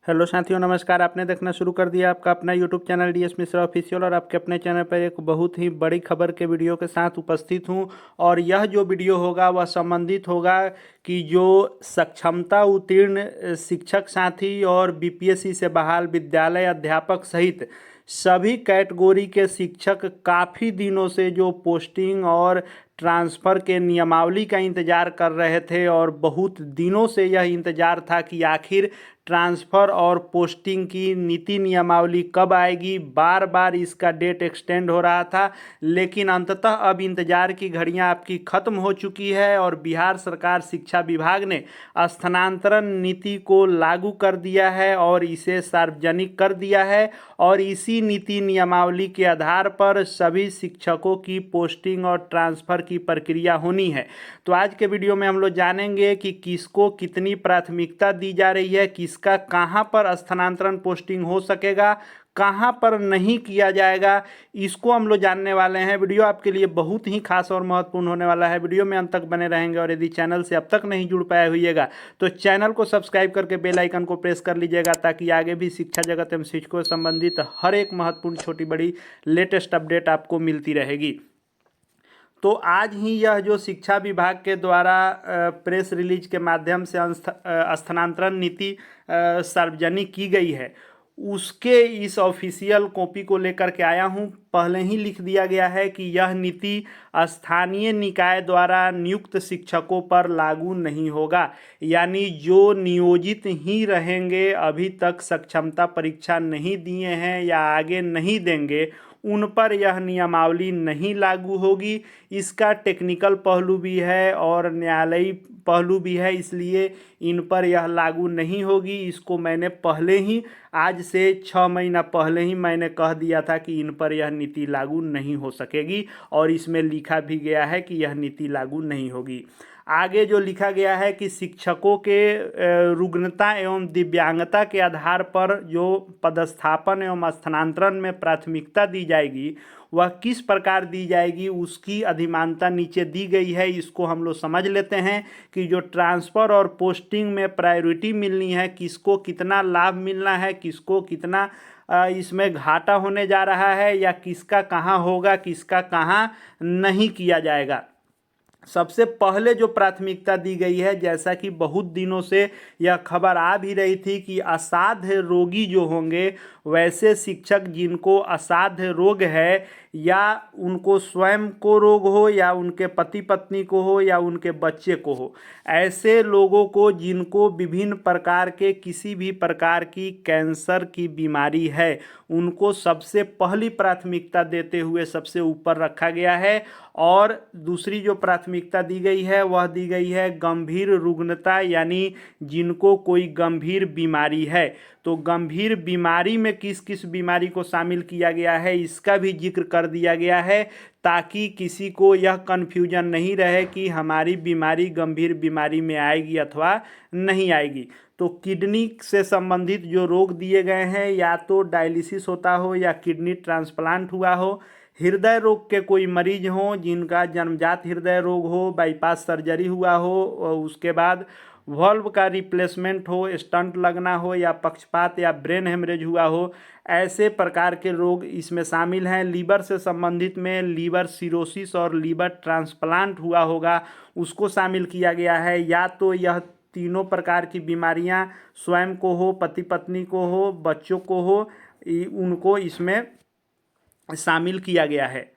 Hello साथियों, नमस्कार। आपने देखना शुरू कर दिया आपका अपना YouTube channel DS Mishra official, और आपके अपने चैनल पर एक बहुत ही बड़ी खबर के वीडियो के साथ उपस्थित हूं। और यह जो वीडियो होगा वह संबंधित होगा कि जो सक्षमता उत्तीर्ण शिक्षक साथी और बीपीएससी से बहाल विद्यालय अध्यापक सहित सभी कैटेगरी के शिक्षक काफ़ी दिनों से जो पोस्टिंग और ट्रांसफ़र के नियमावली का इंतज़ार कर रहे थे, और बहुत दिनों से यह इंतज़ार था कि आखिर ट्रांसफ़र और पोस्टिंग की नीति नियमावली कब आएगी। बार बार इसका डेट एक्सटेंड हो रहा था, लेकिन अंततः अब इंतज़ार की घड़ियां आपकी ख़त्म हो चुकी है और बिहार सरकार शिक्षा विभाग ने स्थानांतरण नीति को लागू कर दिया है और इसे सार्वजनिक कर दिया है। और इसी नीति नियमावली के आधार पर सभी शिक्षकों की पोस्टिंग और ट्रांसफ़र की प्रक्रिया होनी है। तो आज के वीडियो में हम लोग जानेंगे कि किसको कितनी प्राथमिकता दी जा रही है, किसका कहां पर स्थानांतरण पोस्टिंग हो सकेगा, कहां पर नहीं किया जाएगा, इसको हम लोग जानने वाले हैं। वीडियो आपके लिए बहुत ही खास और महत्वपूर्ण होने वाला है। वीडियो में अंत तक बने रहेंगे, और यदि चैनल से अब तक नहीं जुड़ पाए होइएगा तो चैनल को सब्सक्राइब करके बेल आइकन को प्रेस कर लीजिएगा, ताकि आगे भी शिक्षा जगत एवं शिक्षकों से संबंधित हर एक महत्वपूर्ण छोटी बड़ी लेटेस्ट अपडेट आपको मिलती रहेगी। तो आज ही यह जो शिक्षा विभाग के द्वारा प्रेस रिलीज के माध्यम से स्थानांतरण नीति सार्वजनिक की गई है, उसके इस ऑफिशियल कॉपी को लेकर के आया हूं। पहले ही लिख दिया गया है कि यह नीति स्थानीय निकाय द्वारा नियुक्त शिक्षकों पर लागू नहीं होगा, यानी जो नियोजित ही रहेंगे, अभी तक सक्षमता परीक्षा नहीं दिए हैं या आगे नहीं देंगे, उन पर यह नियमावली नहीं लागू होगी। इसका टेक्निकल पहलू भी है और न्यायालयी पहलू भी है, इसलिए इन पर यह लागू नहीं होगी। इसको मैंने पहले ही, आज से 6 महीना पहले ही मैंने कह दिया था कि इन पर यह नीति लागू नहीं हो सकेगी, और इसमें लिखा भी गया है कि यह नीति लागू नहीं होगी। आगे जो लिखा गया है कि शिक्षकों के रुग्णता एवं दिव्यांगता के आधार पर जो पदस्थापन एवं स्थानांतरण में प्राथमिकता दी जाएगी, वह किस प्रकार दी जाएगी, उसकी अधिमानता नीचे दी गई है। इसको हम लोग समझ लेते हैं कि जो ट्रांसफ़र और पोस्टिंग में प्रायोरिटी मिलनी है, किसको कितना लाभ मिलना है, किसको कितना इसमें घाटा होने जा रहा है, या किसका कहाँ होगा, किसका कहाँ नहीं किया जाएगा। सबसे पहले जो प्राथमिकता दी गई है, जैसा कि बहुत दिनों से यह खबर आ भी रही थी कि असाध्य रोगी जो होंगे, वैसे शिक्षक जिनको असाध्य रोग है, या उनको स्वयं को रोग हो, या उनके पति पत्नी को हो, या उनके बच्चे को हो, ऐसे लोगों को जिनको विभिन्न प्रकार के किसी भी प्रकार की कैंसर की बीमारी है, उनको सबसे पहली प्राथमिकता देते हुए सबसे ऊपर रखा गया है। और दूसरी जो प्राथमिकता दी गई है वह दी गई है गंभीर रुग्णता, यानी जिनको कोई गंभीर बीमारी है। तो गंभीर बीमारी में किस किस बीमारी को शामिल किया गया है, इसका भी जिक्र कर दिया गया है, ताकि किसी को यह कन्फ्यूजन नहीं रहे कि हमारी बीमारी गंभीर बीमारी में आएगी अथवा नहीं आएगी। तो किडनी से संबंधित जो रोग दिए गए हैं, या तो डायलिसिस होता हो या किडनी ट्रांसप्लांट हुआ हो, हृदय रोग के कोई मरीज हों जिनका जन्मजात हृदय रोग हो, बाईपास सर्जरी हुआ हो, और उसके बाद वॉल्व का रिप्लेसमेंट हो, स्टंट लगना हो, या पक्षपात या ब्रेन हेमरेज हुआ हो, ऐसे प्रकार के रोग इसमें शामिल हैं। लीवर से संबंधित में लीवर सिरोसिस और लीवर ट्रांसप्लांट हुआ होगा, उसको शामिल किया गया है। या तो यह तीनों प्रकार की बीमारियां स्वयं को हो, पति पत्नी को हो, बच्चों को हो, उनको इसमें शामिल किया गया है।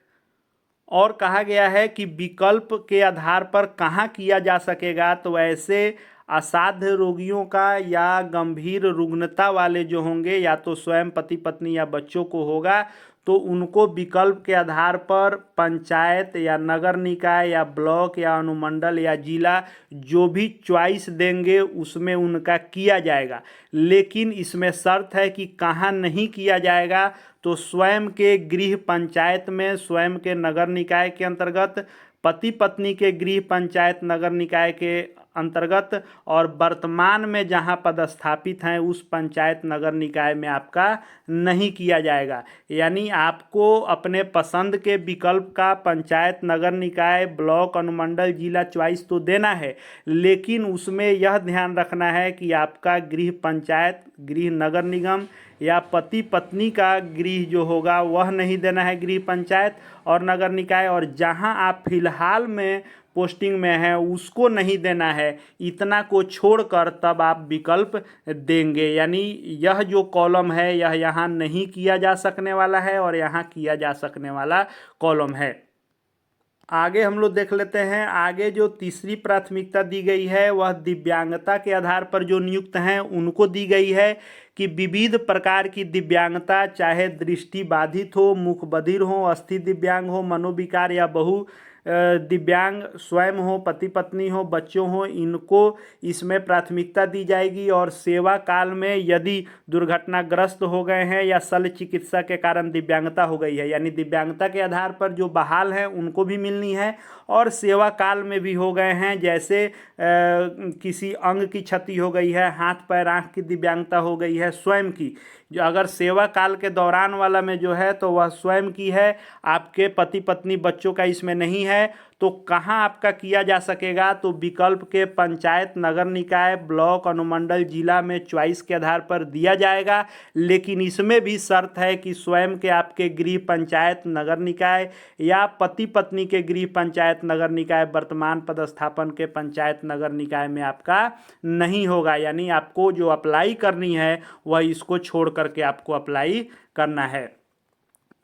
और कहा गया है कि विकल्प के आधार पर कहाँ किया जा सकेगा, तो ऐसे असाध्य रोगियों का या गंभीर रुग्णता वाले जो होंगे, या तो स्वयं पति पत्नी या बच्चों को होगा, तो उनको विकल्प के आधार पर पंचायत या नगर निकाय या ब्लॉक या अनुमंडल या जिला जो भी चॉइस देंगे उसमें उनका किया जाएगा। लेकिन इसमें शर्त है कि कहाँ नहीं किया जाएगा, तो स्वयं के गृह पंचायत में, स्वयं के नगर निकाय के अंतर्गत, पति पत्नी के गृह पंचायत नगर निकाय के अंतर्गत और वर्तमान में जहां पदस्थापित हैं उस पंचायत नगर निकाय में आपका नहीं किया जाएगा। यानी आपको अपने पसंद के विकल्प का पंचायत नगर निकाय, ब्लॉक, अनुमंडल, जिला चॉइस तो देना है, लेकिन उसमें यह ध्यान रखना है कि आपका गृह पंचायत, गृह नगर निगम या पति पत्नी का गृह जो होगा वह नहीं देना है गृह पंचायत और नगर निकाय, और जहां आप फिलहाल में पोस्टिंग में है उसको नहीं देना है। इतना को छोड़कर तब आप विकल्प देंगे। यानी यह जो कॉलम है यह यहाँ नहीं किया जा सकने वाला है और यहाँ किया जा सकने वाला कॉलम है। आगे हम लोग देख लेते हैं। आगे जो तीसरी प्राथमिकता दी गई है वह दिव्यांगता के आधार पर जो नियुक्त हैं उनको दी गई है कि विविध प्रकार की दिव्यांगता, चाहे दृष्टि बाधित हो, मुख बधिर हो, अस्थि दिव्यांग हो, मनोविकार या बहु दिव्यांग स्वयं हो, पति पत्नी हो, बच्चों हो, इनको इसमें प्राथमिकता दी जाएगी। और सेवा काल में यदि दुर्घटनाग्रस्त हो गए हैं या शल्य चिकित्सा के कारण दिव्यांगता हो गई है, यानी दिव्यांगता के आधार पर जो बहाल हैं उनको भी मिलनी है, और सेवा काल में भी हो गए हैं, जैसे किसी अंग की क्षति हो गई है, हाथ पैर आँख की दिव्यांगता हो गई है, स्वयं की, जो अगर सेवा काल के दौरान वाला में जो है तो वह स्वयं की है, आपके पति पत्नी बच्चों का इसमें नहीं है, तो कहाँ आपका किया जा सकेगा? तो विकल्प के पंचायत नगर निकाय, ब्लॉक, अनुमंडल, जिला में चॉइस के आधार पर दिया जाएगा। लेकिन इसमें भी शर्त है कि स्वयं के आपके गृह पंचायत नगर निकाय या पति पत्नी के गृह पंचायत नगर निकाय वर्तमान पदस्थापन के पंचायत नगर निकाय में आपका नहीं होगा। यानी आपको जो अप्लाई करनी है वह इसको छोड़ करके आपको अप्लाई करना है।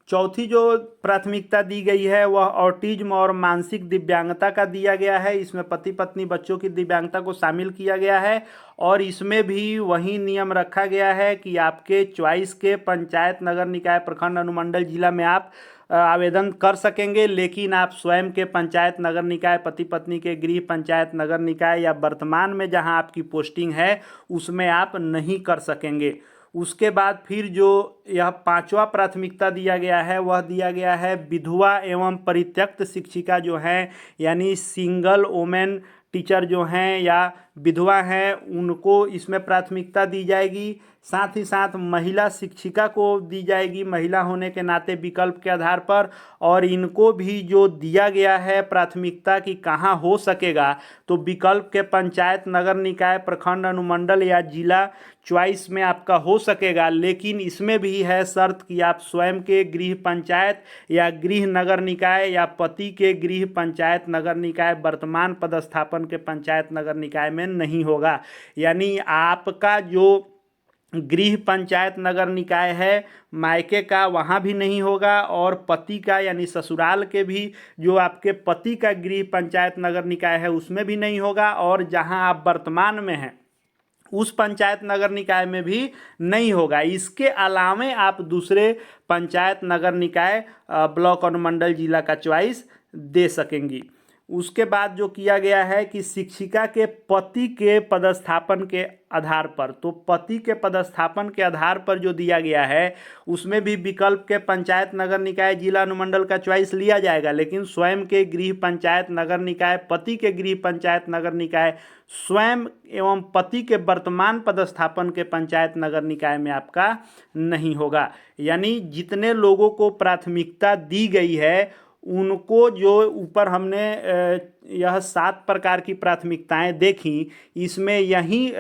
चौथी जो प्राथमिकता दी गई है वह ऑटिज्म और मानसिक दिव्यांगता का दिया गया है। इसमें पति पत्नी बच्चों की दिव्यांगता को शामिल किया गया है, और इसमें भी वही नियम रखा गया है कि आपके चॉइस के पंचायत नगर निकाय, प्रखंड, अनुमंडल, जिला में आप आवेदन कर सकेंगे, लेकिन आप स्वयं के पंचायत नगर निकाय, पति पत्नी के गृह पंचायत नगर निकाय या वर्तमान में जहां आपकी पोस्टिंग है उसमें आप नहीं कर सकेंगे। उसके बाद फिर जो यह पांचवा प्राथमिकता दिया गया है वह दिया गया है विधवा एवं परित्यक्त शिक्षिका जो हैं, यानी सिंगल वोमेन टीचर जो हैं या विधवा हैं, उनको इसमें प्राथमिकता दी जाएगी। साथ ही साथ महिला शिक्षिका को दी जाएगी, महिला होने के नाते विकल्प के आधार पर। और इनको भी जो दिया गया है प्राथमिकता कि कहाँ हो सकेगा, तो विकल्प के पंचायत नगर निकाय, प्रखंड, अनुमंडल या जिला चॉइस में आपका हो सकेगा। लेकिन इसमें भी है शर्त कि आप स्वयं के गृह पंचायत या गृह नगर निकाय या पति के गृह पंचायत नगर निकाय वर्तमान पदस्थापन के पंचायत नगर निकाय में नहीं होगा। यानी आपका जो गृह पंचायत नगर निकाय है मायके का वहाँ भी नहीं होगा, और पति का यानी ससुराल के भी जो आपके पति का गृह पंचायत नगर निकाय है उसमें भी नहीं होगा, और जहाँ आप वर्तमान में हैं उस पंचायत नगर निकाय में भी नहीं होगा। इसके अलावे आप दूसरे पंचायत नगर निकाय, ब्लॉक, अनुमंडल, जिला का चॉइस दे सकेंगी। उसके बाद जो किया गया है कि शिक्षिका के पति के पदस्थापन के आधार पर, तो पति के पदस्थापन के आधार पर जो दिया गया है उसमें भी विकल्प के पंचायत नगर निकाय, जिला, अनुमंडल का चॉइस लिया जाएगा, लेकिन स्वयं के गृह पंचायत नगर निकाय, पति के गृह पंचायत नगर निकाय, स्वयं एवं पति के वर्तमान पदस्थापन के पंचायत नगर निकाय में आपका नहीं होगा। यानी जितने लोगों को प्राथमिकता दी गई है उनको, जो ऊपर हमने यह 7 प्रकार की प्राथमिकताएं देखी, इसमें यही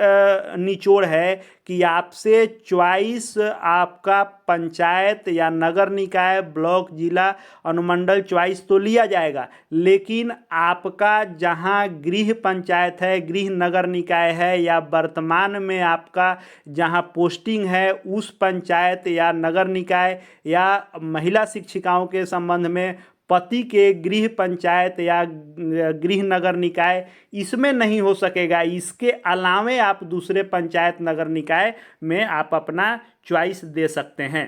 निचोड़ है कि आपसे चॉइस आपका पंचायत या नगर निकाय, ब्लॉक, जिला, अनुमंडल चॉइस तो लिया जाएगा, लेकिन आपका जहां गृह पंचायत है, गृह नगर निकाय है या वर्तमान में आपका जहां पोस्टिंग है उस पंचायत या नगर निकाय या महिला शिक्षिकाओं के संबंध में पति के गृह पंचायत या गृह नगर निकाय, इसमें नहीं हो सकेगा। इसके अलावे आप दूसरे पंचायत नगर निकाय में आप अपना चॉइस दे सकते हैं।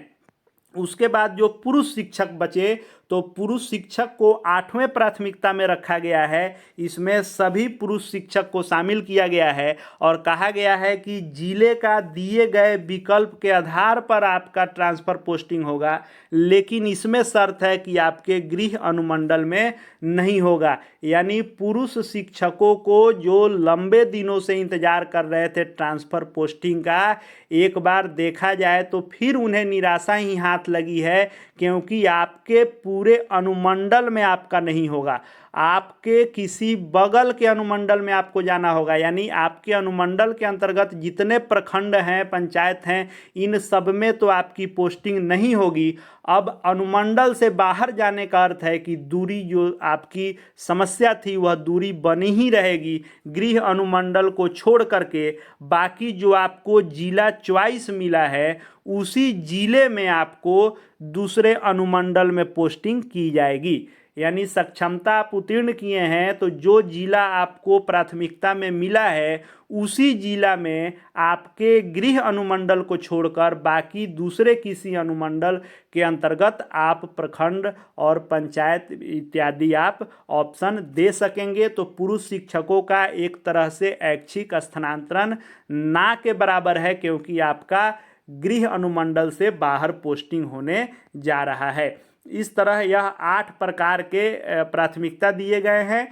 उसके बाद जो पुरुष शिक्षक बचे, तो पुरुष शिक्षक को 8वें प्राथमिकता में रखा गया है। इसमें सभी पुरुष शिक्षक को शामिल किया गया है और कहा गया है कि जिले का दिए गए विकल्प के आधार पर आपका ट्रांसफ़र पोस्टिंग होगा, लेकिन इसमें शर्त है कि आपके गृह अनुमंडल में नहीं होगा। यानी पुरुष शिक्षकों को जो लंबे दिनों से इंतजार कर रहे थे ट्रांसफ़र पोस्टिंग का, एक बार देखा जाए तो फिर उन्हें निराशा ही हाथ लगी है, क्योंकि आपके पूरे अनुमंडल में आपका नहीं होगा। आपके किसी बगल के अनुमंडल में आपको जाना होगा। यानी आपके अनुमंडल के अंतर्गत जितने प्रखंड हैं, पंचायत हैं, इन सब में तो आपकी पोस्टिंग नहीं होगी। अब अनुमंडल से बाहर जाने का अर्थ है कि दूरी जो आपकी समस्या थी वह दूरी बनी ही रहेगी। गृह अनुमंडल को छोड़ करके बाकी जो आपको जिला चॉइस मिला है, उसी जिले में आपको दूसरे अनुमंडल में पोस्टिंग की जाएगी। यानी सक्षमता आप उत्तीर्ण किए हैं तो जो जिला आपको प्राथमिकता में मिला है, उसी जिला में आपके गृह अनुमंडल को छोड़कर बाकी दूसरे किसी अनुमंडल के अंतर्गत आप प्रखंड और पंचायत इत्यादि आप ऑप्शन दे सकेंगे। तो पुरुष शिक्षकों का एक तरह से ऐच्छिक स्थानांतरण ना के बराबर है, क्योंकि आपका गृह अनुमंडल से बाहर पोस्टिंग होने जा रहा है। इस तरह यह 8 प्रकार के प्राथमिकता दिए गए हैं।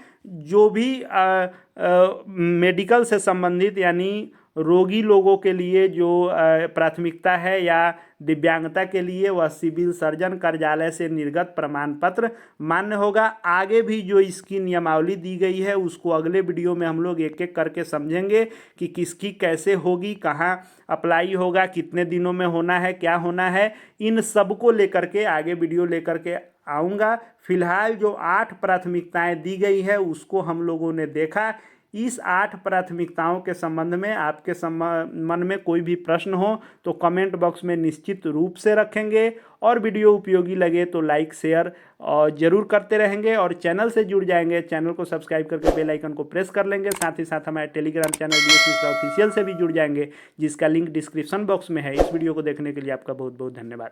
जो भी मेडिकल से संबंधित यानी रोगी लोगों के लिए जो प्राथमिकता है या दिव्यांगता के लिए, वह सिविल सर्जन कार्यालय से निर्गत प्रमाण पत्र मान्य होगा। आगे भी जो इसकी नियमावली दी गई है उसको अगले वीडियो में हम लोग एक एक करके समझेंगे कि किसकी कैसे होगी, कहाँ अप्लाई होगा, कितने दिनों में होना है, क्या होना है। इन सब को लेकर के आगे वीडियो लेकर के आऊँगा। फिलहाल जो 8 प्राथमिकताएं दी गई है उसको हम लोगों ने देखा। इस 8 प्राथमिकताओं के संबंध में आपके मन में कोई भी प्रश्न हो तो कमेंट बॉक्स में निश्चित रूप से रखेंगे, और वीडियो उपयोगी लगे तो लाइक शेयर और ज़रूर करते रहेंगे, और चैनल से जुड़ जाएंगे। चैनल को सब्सक्राइब करके बेल आइकन को प्रेस कर लेंगे। साथ ही साथ हमारे Telegram channel DS Mishra official से भी जुड़ जाएंगे, जिसका लिंक डिस्क्रिप्शन बॉक्स में है। इस वीडियो को देखने के लिए आपका बहुत बहुत धन्यवाद।